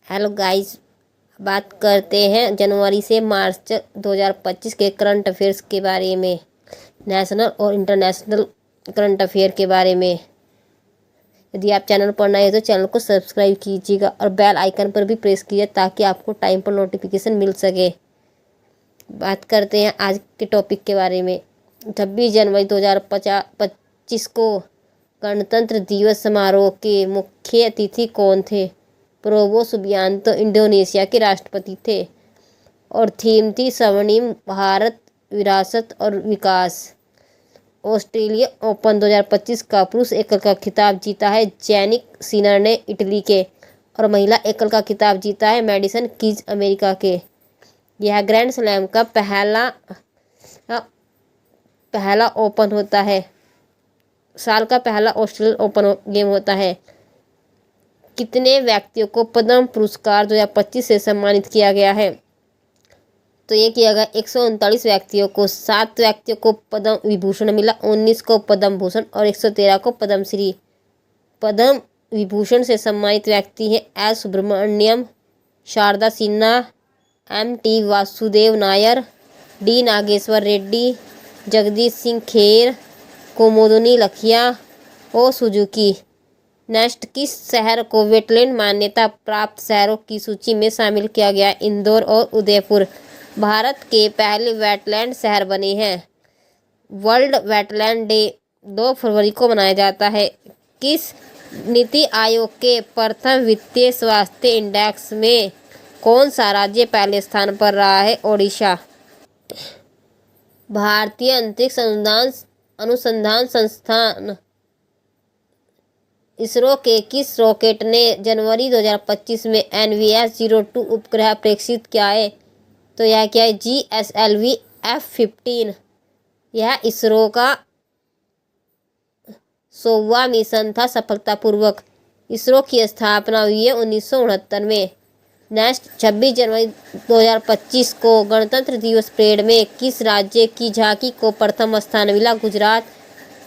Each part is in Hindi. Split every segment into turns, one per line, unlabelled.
हेलो गाइस, बात करते हैं जनवरी से मार्च 2025 के करंट अफेयर्स के बारे में, नेशनल और इंटरनेशनल करंट अफेयर के बारे में। यदि आप चैनल पर नए हैं तो चैनल को सब्सक्राइब कीजिएगा और बेल आइकन पर भी प्रेस कीजिए ताकि आपको टाइम पर नोटिफिकेशन मिल सके। बात करते हैं आज के टॉपिक के बारे में। 26 जनवरी 2025 को गणतंत्र दिवस समारोह के मुख्य अतिथि कौन थे? प्रोबो सुबियांतो इंडोनेशिया के राष्ट्रपति थे और थीम थी स्वर्णिम भारत विरासत और विकास। ऑस्ट्रेलिया ओपन 2025 का पुरुष एकल का खिताब जीता है जैनिक सिनर ने इटली के, और महिला एकल का खिताब जीता है मैडिसन कीज अमेरिका के। यह ग्रैंड स्लैम का पहला ओपन होता है, साल का पहला ऑस्ट्रेलियन ओपन गेम होता है। कितने व्यक्तियों को पद्म पुरस्कार 2025 से सम्मानित किया गया है? तो ये किया गया 139 व्यक्तियों को। 7 व्यक्तियों को पद्म विभूषण मिला, 19 को पद्म भूषण और 113 को पद्मश्री। पद्म विभूषण से सम्मानित व्यक्ति हैं S Subramaniam, Sharda Sinha, M T. Vasudevan Nair, D. Nageswara Reddy, Jagdish Singh Kher, Kumudini Lakhia, ओ सुजुकी। नेक्स्ट, किस शहर को वेटलैंड मान्यता प्राप्त शहरों की सूची में शामिल किया गया? इंदौर और उदयपुर भारत के पहले वेटलैंड शहर बने हैं। वर्ल्ड वेटलैंड डे 2 फरवरी को मनाया जाता है। किस नीति आयोग के प्रथम वित्तीय स्वास्थ्य इंडेक्स में कौन सा राज्य पहले स्थान पर रहा है? ओडिशा। भारतीय अंतरिक्ष अनुसंधान संस्थान इसरो के किस रॉकेट ने जनवरी 2025 में NVS-02 उपग्रह प्रेक्षित किया है? तो यह क्या है? GSLV F-15। यह इसरो का 100वां मिशन था सफलतापूर्वक। इसरो की स्थापना हुई है 1969 में। नेक्स्ट, 26 जनवरी 2025 को गणतंत्र दिवस परेड में किस राज्य की झांकी को प्रथम स्थान मिला? गुजरात।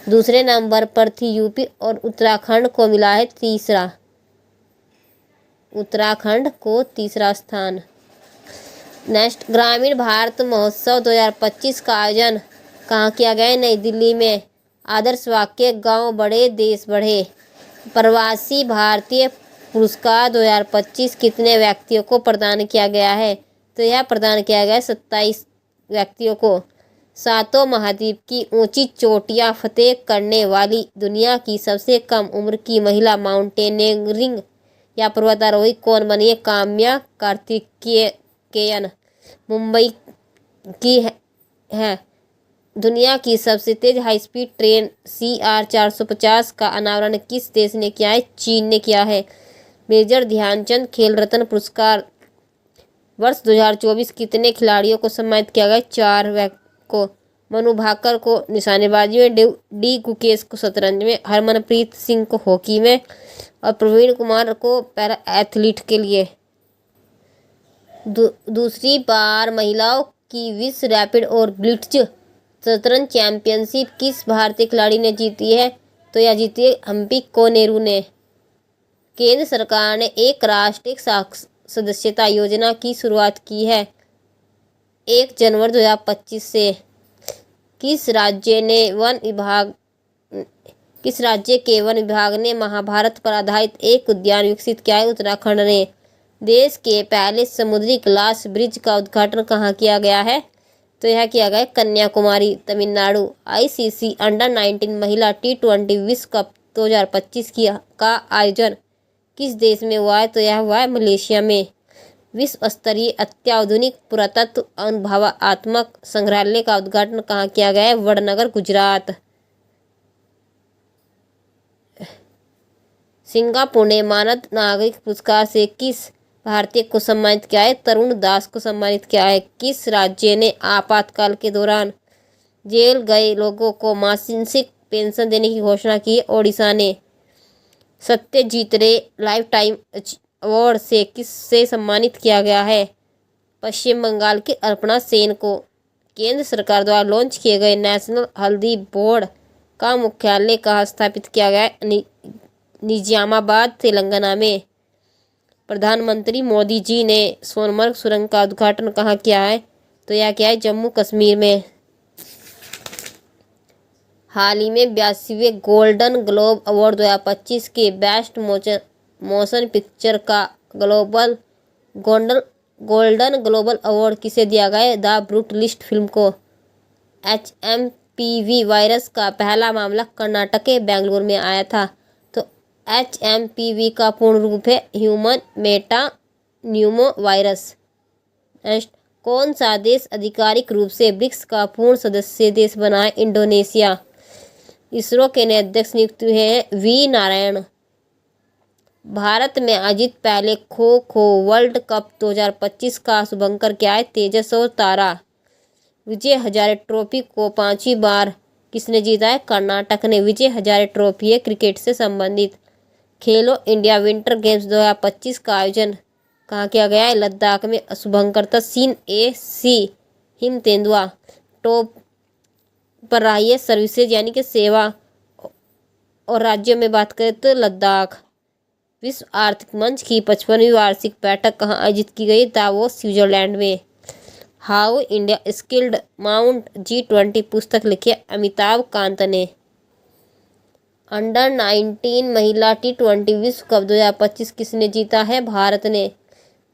दूसरे नंबर पर थी यूपी और उत्तराखंड को मिला है तीसरा। उत्तराखंड को तीसरा स्थान। नेक्स्ट, ग्रामीण भारत महोत्सव 2025 का आयोजन कहाँ किया गया है? नई दिल्ली में। आदर्श वाक्य, गांव बढ़े देश बढ़े। प्रवासी भारतीय पुरस्कार 2025 कितने व्यक्तियों को प्रदान किया गया है? तो यह प्रदान किया गया 27 व्यक्तियों को। सातों महाद्वीप की ऊंची चोटियां फतेह करने वाली दुनिया की सबसे कम उम्र की महिला माउंटेनियरिंग या पर्वतारोही कौन बनी है? काम्या कार्तिकेयन मुंबई की है। दुनिया की सबसे तेज हाई स्पीड ट्रेन CR 450 का अनावरण किस देश ने किया है? चीन ने किया है। मेजर ध्यानचंद खेल रत्न पुरस्कार वर्ष 2024 कितने खिलाड़ियों को सम्मानित किया गया? 4 को। मनु भाकर को निशानेबाजी में, डी गुकेश को शतरंज में, हरमनप्रीत सिंह को हॉकी में और प्रवीण कुमार को पैरा एथलीट के लिए। दूसरी बार महिलाओं की विश्व रैपिड और ब्लिट्ज शतरंज चैंपियनशिप किस भारतीय खिलाड़ी ने जीती है? तो यह जीती है हम्पी कोनेरू ने। केंद्र सरकार ने एक राष्ट्र एक सदस्यता योजना की शुरुआत की है 1 जनवरी 2025 से। किस राज्य के वन विभाग ने महाभारत पर आधारित एक उद्यान विकसित किया है? उत्तराखंड ने। देश के पहले समुद्री ग्लास ब्रिज का उद्घाटन कहाँ किया गया है? तो यह किया गया कन्याकुमारी, तमिलनाडु। ICC अंडर-19 महिला T20 विश्व कप 2025 का आयोजन किस देश में हुआ है? तो यह हुआ है मलेशिया में। विश्व स्तरीय अत्याधुनिक पुरातत्व अनुभवात्मक संग्रहालय का उद्घाटन कहाँ किया गया है? वडनगर, गुजरात। सिंगापुर ने मानद नागरिक पुरस्कार से किस भारतीय को सम्मानित किया है? तरुण दास को सम्मानित किया है। किस राज्य ने आपातकाल के दौरान जेल गए लोगों को मासिक पेंशन देने की घोषणा की है? ओडिशा ने। सत्यजीत रे लाइफ टाइम अवार्ड से किससे सम्मानित किया गया है? पश्चिम बंगाल की अर्पणा सेन को। केंद्र सरकार द्वारा लॉन्च किए गए नेशनल हल्दी बोर्ड का मुख्यालय कहाँ स्थापित किया गया है? निजामाबाद, तेलंगाना में। प्रधानमंत्री मोदी जी ने सोनमर्ग सुरंग का उद्घाटन कहाँ किया है? तो यह क्या है? जम्मू कश्मीर में। हाल ही में 82वें गोल्डन ग्लोब अवार्ड 2025 के बेस्ट मोशन पिक्चर का गोल्डन ग्लोबल अवार्ड किसे दिया गया? द ब्रूटलिस्ट फिल्म को। HMPV वायरस का पहला मामला कर्नाटक के बेंगलुरु में आया था। तो HMPV का पूर्ण रूप है human Meta Numa virus. Next, कौन सा देश आधिकारिक रूप से ब्रिक्स का पूर्ण सदस्य देश बना है? इंडोनेशिया। इसरो के नए अध्यक्ष नियुक्त हुए हैं वी नारायण। भारत में आयोजित पहले खो खो वर्ल्ड कप 2025 का शुभंकर क्या है? तेजस और तारा। विजय हजारे ट्रॉफी को 5वीं बार किसने जीता है? कर्नाटक ने। विजय हजारे ट्रॉफी है क्रिकेट से संबंधित। खेलो इंडिया विंटर गेम्स 2025 का आयोजन कहाँ किया गया है? लद्दाख में। शुभंकर सिंह AC हिम तेंदुआ टॉप पर रही है सर्विसेज यानी कि सेवा। और राज्यों में बात करें तो लद्दाख। विश्व आर्थिक मंच की 55वीं वार्षिक बैठक कहाँ आयोजित की गई? दावोस स्विट्जरलैंड में। How India skilled mount G20 पुस्तक लिखी है अमिताभ कांत ने। अंडर-19 महिला T20 विश्व कप 2025 किसने जीता है? भारत ने।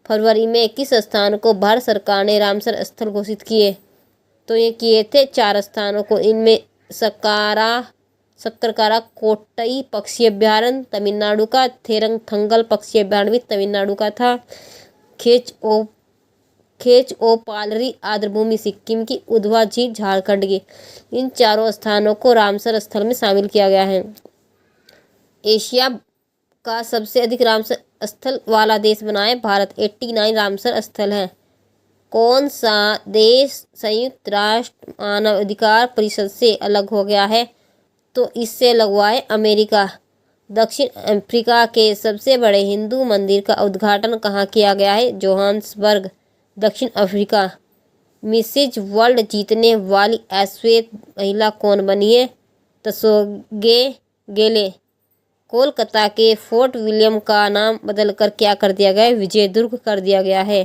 फरवरी में किस स्थान को भारत सरकार ने रामसर स्थल घोषित किए? तो ये किए थे 4 स्थानों को। इनमें सक्करकारा कोट्टई पक्षी अभ्यारण्य तमिलनाडु का, थेरंगथंगल पक्षी अभ्यारण्य भी तमिलनाडु का था, खेच ओ पालरी आर्द्रभूमि सिक्किम की, उधवा झील झारखंड की। इन 4 स्थानों को रामसर स्थल में शामिल किया गया है। एशिया का सबसे अधिक रामसर स्थल वाला देश बना है भारत। 89 रामसर स्थल है। कौन सा देश संयुक्त राष्ट्र मानव अधिकार परिषद से अलग हो गया है? तो इससे अलग हुआ है अमेरिका। दक्षिण अफ्रीका के सबसे बड़े हिंदू मंदिर का उद्घाटन कहाँ किया गया है? जोहान्सबर्ग, दक्षिण अफ्रीका। मिसेज वर्ल्ड जीतने वाली अश्वेत महिला कौन बनी है? तसोगे गेले। कोलकाता के फोर्ट विलियम का नाम बदलकर क्या कर दिया गया है? विजय दुर्ग कर दिया गया है।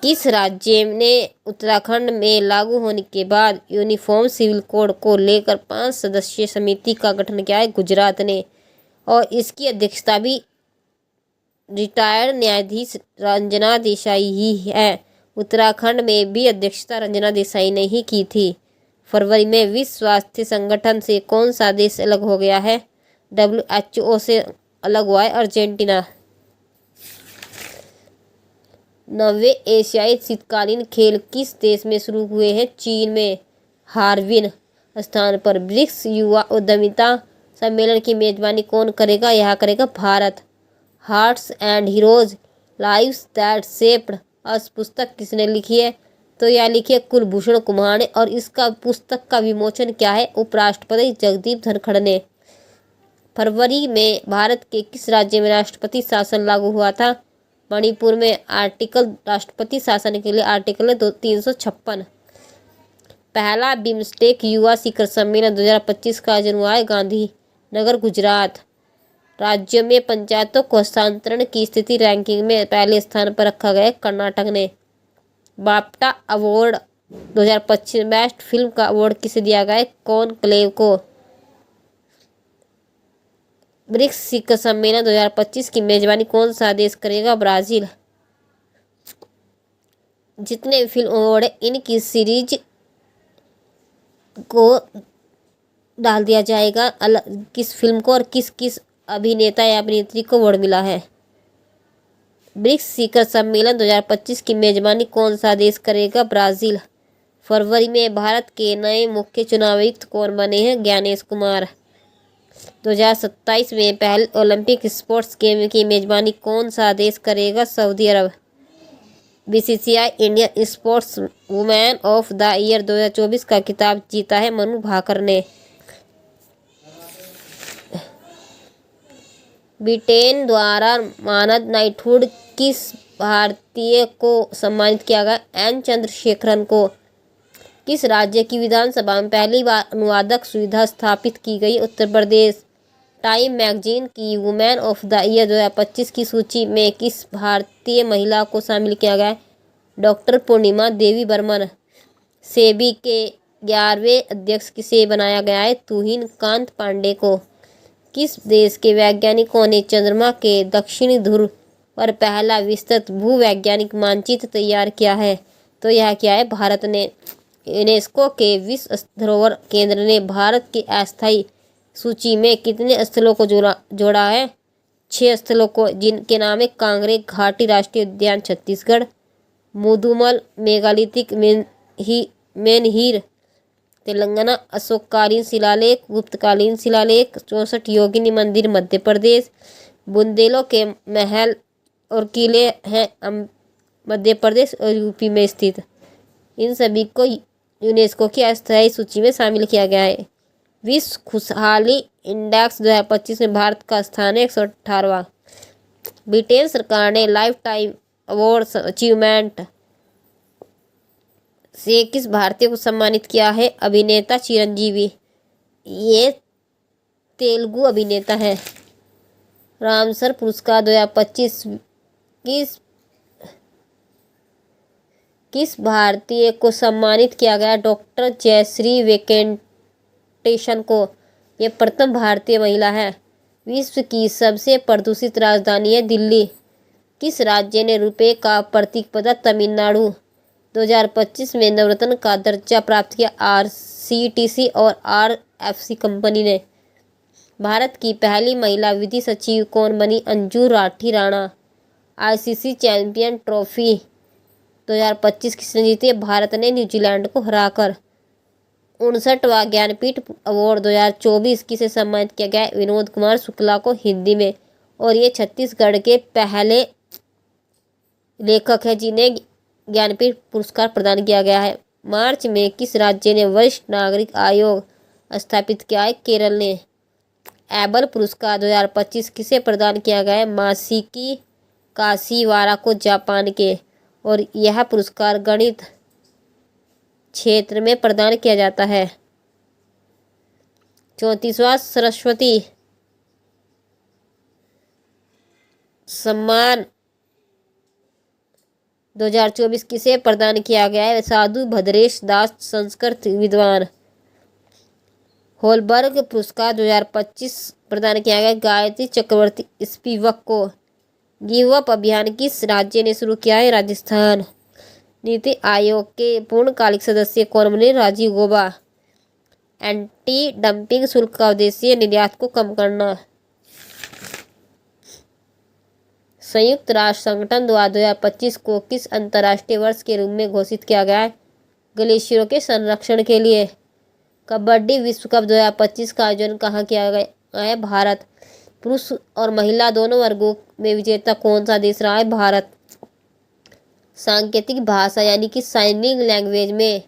किस राज्य ने उत्तराखंड में लागू होने के बाद यूनिफॉर्म सिविल कोड को लेकर 5 सदस्यीय समिति का गठन किया है? गुजरात ने। और इसकी अध्यक्षता भी रिटायर्ड न्यायाधीश रंजना देसाई ही है। उत्तराखंड में भी अध्यक्षता रंजना देसाई ने ही की थी। फरवरी में विश्व स्वास्थ्य संगठन से कौन सा देश अलग हो गया है? WHO से अलग हुआ है अर्जेंटीना। 9वें एशियाई शीतकालीन खेल किस देश में शुरू हुए हैं? चीन में। हार्बिन स्थान पर ब्रिक्स युवा उद्यमिता सम्मेलन की मेजबानी कौन करेगा? यह करेगा Bharat. Hearts and heroes lives that shaped us पुस्तक किसने लिखी है? तो यह लिखी है कुलभूषण कुमार ने। और इसका पुस्तक का विमोचन क्या है? उपराष्ट्रपति जगदीप धनखड़ ने। फरवरी में भारत के किस राज्य में राष्ट्रपति शासन लागू हुआ था? मणिपुर में। राष्ट्रपति शासन के लिए आर्टिकल 356। पहला बिम्स्टेक युवा शिखर सम्मेलन 2025 का आयोजन हुआ है गांधीनगर, गुजरात। राज्यों में पंचायतों को हस्तांतरण की स्थिति रैंकिंग में पहले स्थान पर रखा गया है कर्नाटक ने। बाफ्टा अवार्ड 2025 बेस्ट फिल्म का अवार्ड किसे दिया गया है? कॉनक्लेव को। ब्रिक्स शिखर सम्मेलन 2025 की मेजबानी कौन सा देश करेगा? ब्राजील। जितने भी फिल्म अवार्ड है इनकी सीरीज को डाल दिया जाएगा किस फिल्म को और किस किस अभिनेता या अभिनेत्री को अवार्ड मिला है। ब्रिक्स शिखर सम्मेलन 2025 की मेजबानी कौन सा देश करेगा? ब्राजील। फरवरी में भारत के नए मुख्य चुनाव आयुक्त कौन बने हैं? ज्ञानेश कुमार। 2027 में पहले ओलंपिक स्पोर्ट्स गेम की मेजबानी कौन सा देश करेगा? Saudi Arab. BCCI Indian sports women of the year 2024 का खिताब जीता है मनु भाकर ने। ब्रिटेन द्वारा मानद नाइटहुड किस भारतीय को सम्मानित किया गया? N चंद्रशेखरन को। किस राज्य की विधानसभा में पहली बार अनुवादक सुविधा स्थापित की गई? उत्तर प्रदेश। टाइम मैगजीन की वुमेन ऑफ द ईयर 2025 की सूची में किस भारतीय महिला को शामिल किया गया है? डॉक्टर पूर्णिमा देवी बर्मन। सेबी के 11वें अध्यक्ष किसे बनाया गया है? तुहिन कांत पांडे को। किस देश के वैज्ञानिकों ने चंद्रमा के दक्षिणी ध्रुव पर पहला विस्तृत भूवैज्ञानिक मानचित्र तैयार किया है? तो यह क्या है? भारत ने। यूनेस्को के विश्व धरोहर केंद्र ने भारत की अस्थायी सूची में कितने स्थलों को जोड़ा है? 6 स्थलों को, जिनके नाम है कांगड़े घाटी राष्ट्रीय उद्यान छत्तीसगढ़, मुदुमल मेगालिथिक मेनहीर तेलंगाना, अशोककालीन शिलालेख, गुप्तकालीन शिलालेख, 64 योगिनी मंदिर मध्य प्रदेश, बुंदेलों के महल और किले हैं मध्य प्रदेश और यूपी में स्थित। इन सभी को यूनेस्को की अस्थायी सूची में शामिल किया गया है। विश्व खुशहाली इंडेक्स 2025 में भारत का स्थान है 118वां। ब्रिटेन सरकार ने लाइफ टाइम अवार्ड अचीवमेंट से किस भारतीय को सम्मानित किया है? अभिनेता चिरंजीवी। ये तेलुगु अभिनेता है। रामसर पुरस्कार 2025 किस भारतीय को सम्मानित किया गया? डॉक्टर जयश्री वेंकटेशन को। ये प्रथम भारतीय महिला है। विश्व की सबसे प्रदूषित राजधानी है दिल्ली। किस राज्य ने रुपए का प्रतीक बदला? तमिलनाडु। 2025 में नवरत्न का दर्जा प्राप्त किया आरसीटीसी और आरएफसी कंपनी ने। भारत की पहली महिला विधि सचिव कौन बनी? Anju Rathi Rana. ICC champion trophy 2025 किसने जीती? भारत ने न्यूजीलैंड को हराकर। 59वां ज्ञानपीठ अवार्ड 2024 किसे सम्मानित किया गया? विनोद कुमार शुक्ला को हिंदी में। और ये छत्तीसगढ़ के पहले लेखक हैं जिन्हें ज्ञानपीठ पुरस्कार प्रदान किया गया है। मार्च में किस राज्य ने वरिष्ठ नागरिक आयोग स्थापित किया है? केरल ने। एबल पुरस्कार 2025 किसे प्रदान किया गया है? मासिकी काशीवारा को, जापान के। और यह पुरस्कार गणित क्षेत्र में प्रदान किया जाता है। 34वां सरस्वती सम्मान 2024 किसे प्रदान किया गया है? साधु भद्रेश दास संस्कृत विद्वान। होलबर्ग पुरस्कार 2025 प्रदान किया गया गायत्री चक्रवर्ती स्पिवक को। गिव अप अभियान किस राज्य ने शुरू किया है? राजस्थान। नीति आयोग के पूर्णकालिक सदस्य कौन बने? राजीव गौबा। एंटी डंपिंग शुल्क का उद्देश्य निर्यात को कम करना। संयुक्त राष्ट्र संगठन द्वारा 2025 को किस अंतर्राष्ट्रीय वर्ष के रूप में घोषित किया गया है? ग्लेशियरों के संरक्षण के लिए। कबड्डी विश्व कप 2025 का आयोजन कहाँ किया गया है? भारत। पुरुष और महिला दोनों वर्गों में विजेता कौन सा देश रहा है? भारत। सांकेतिक भाषा यानी कि साइनिंग लैंग्वेज में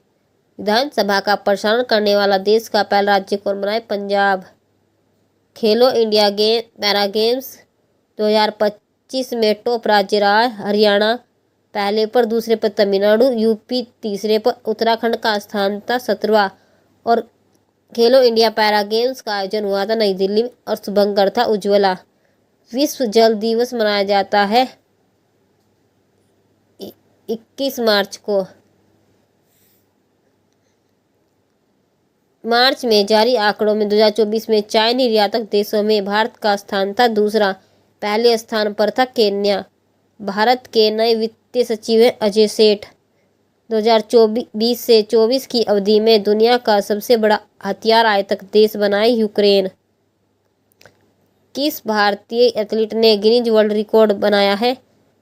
विधानसभा का प्रसारण करने वाला देश का पहला राज्य कौन बना है? पंजाब। खेलो इंडिया पैरा गेम्स 2025 में टॉप राज्य रहा है हरियाणा, पहले पर, दूसरे पर तमिलनाडु, यूपी तीसरे पर, उत्तराखंड का स्थान था 17वां। और खेलो इंडिया पैरा गेम्स का आयोजन हुआ था नई दिल्ली में और शुभंकर था उज्ज्वला। विश्व जल दिवस मनाया जाता है 21 मार्च को। मार्च में जारी आंकड़ों में 2024 में चाय निर्यातक देशों में भारत का स्थान था दूसरा, पहले स्थान पर था केन्या। भारत के नए वित्तीय सचिव हैं अजय सेठ। 2024 से 24 की अवधि में दुनिया का सबसे बड़ा हथियार आयातक देश बना है यूक्रेन। किस भारतीय एथलीट ने गिनीज वर्ल्ड रिकॉर्ड बनाया है?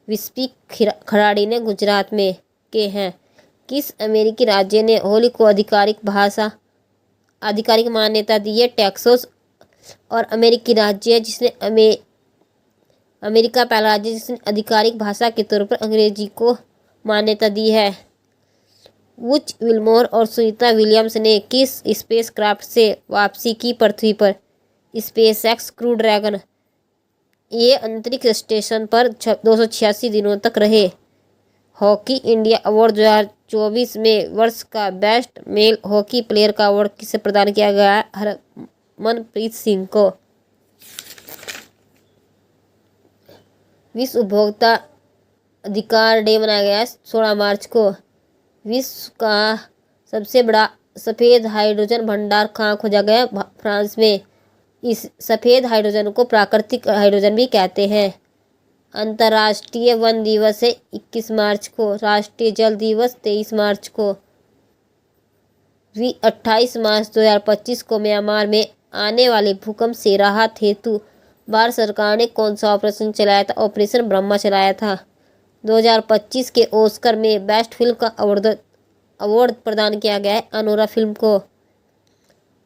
विस्पी खिलाड़ी ने गुजरात में के हैं। किस अमेरिकी राज्य ने होली को आधिकारिक मान्यता दी है? टेक्सास। और अमेरिकी राज्य है जिसने अमेरिका पहला राज्य जिसने आधिकारिक भाषा के तौर पर अंग्रेजी को मान्यता दी है। वुच विल्मोर और सुनीता विलियम्स ने किस स्पेसक्राफ्ट से वापसी की पृथ्वी पर? SpaceX crew dragon. ये अंतरिक्ष स्टेशन पर 286 दिनों तक रहे। हॉकी इंडिया अवार्ड 2024 में वर्ष का बेस्ट मेल हॉकी प्लेयर का अवार्ड किसे प्रदान किया गया है? हरमनप्रीत सिंह को। विश्व उपभोक्ता अधिकार डे मनाया गया है 16 मार्च को। विश्व का सबसे बड़ा सफ़ेद हाइड्रोजन भंडार कहाँ खोजा गया? फ्रांस में। इस सफ़ेद हाइड्रोजन को प्राकृतिक हाइड्रोजन भी कहते हैं। अंतर्राष्ट्रीय वन दिवस है 21 मार्च को। राष्ट्रीय जल दिवस 23 मार्च को। 28 मार्च 2025 को म्यांमार में आने वाले भूकंप से राहत हेतु भारत सरकार ने कौन सा ऑपरेशन चलाया था? ऑपरेशन ब्रह्मा चलाया था। 2025 के ऑस्कर में बेस्ट फिल्म का अवार्ड प्रदान किया गया है अनोरा फिल्म को।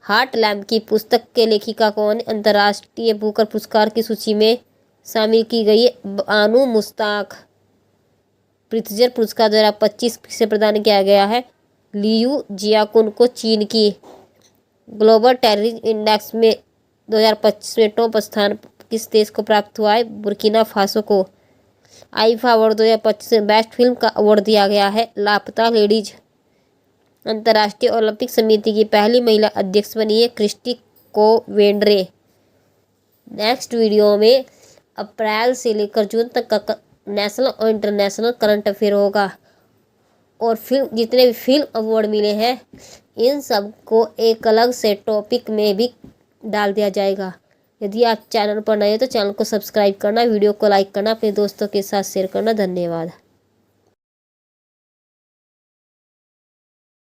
हार्ट लैम्प की पुस्तक के लेखिका कौन? अंतर्राष्ट्रीय बुकर पुरस्कार की सूची में शामिल की गई है बानु मुश्ताक। प्रित्जर पुरस्कार 2025 से प्रदान किया गया है लियू जियाकुन को चीन की। ग्लोबल टेररिज्म इंडेक्स में 2025 में टॉप स्थान किस देश को प्राप्त हुआ है? बुर्किना फासो को। आईफा अवार्ड 2025 में बेस्ट फिल्म का अवार्ड दिया गया है लापता लेडीज। अंतर्राष्ट्रीय ओलंपिक समिति की पहली महिला अध्यक्ष बनी है क्रिस्टी कोवेंड्रे। नेक्स्ट वीडियो में अप्रैल से लेकर जून तक का नेशनल और इंटरनेशनल करंट अफेयर होगा और फिल्म जितने भी फिल्म अवार्ड मिले हैं इन सब को एक अलग से टॉपिक में भी डाल दिया जाएगा। यदि आप चैनल पर नए हो तो चैनल को सब्सक्राइब करना, वीडियो को लाइक करना, अपने दोस्तों के साथ शेयर करना। धन्यवाद।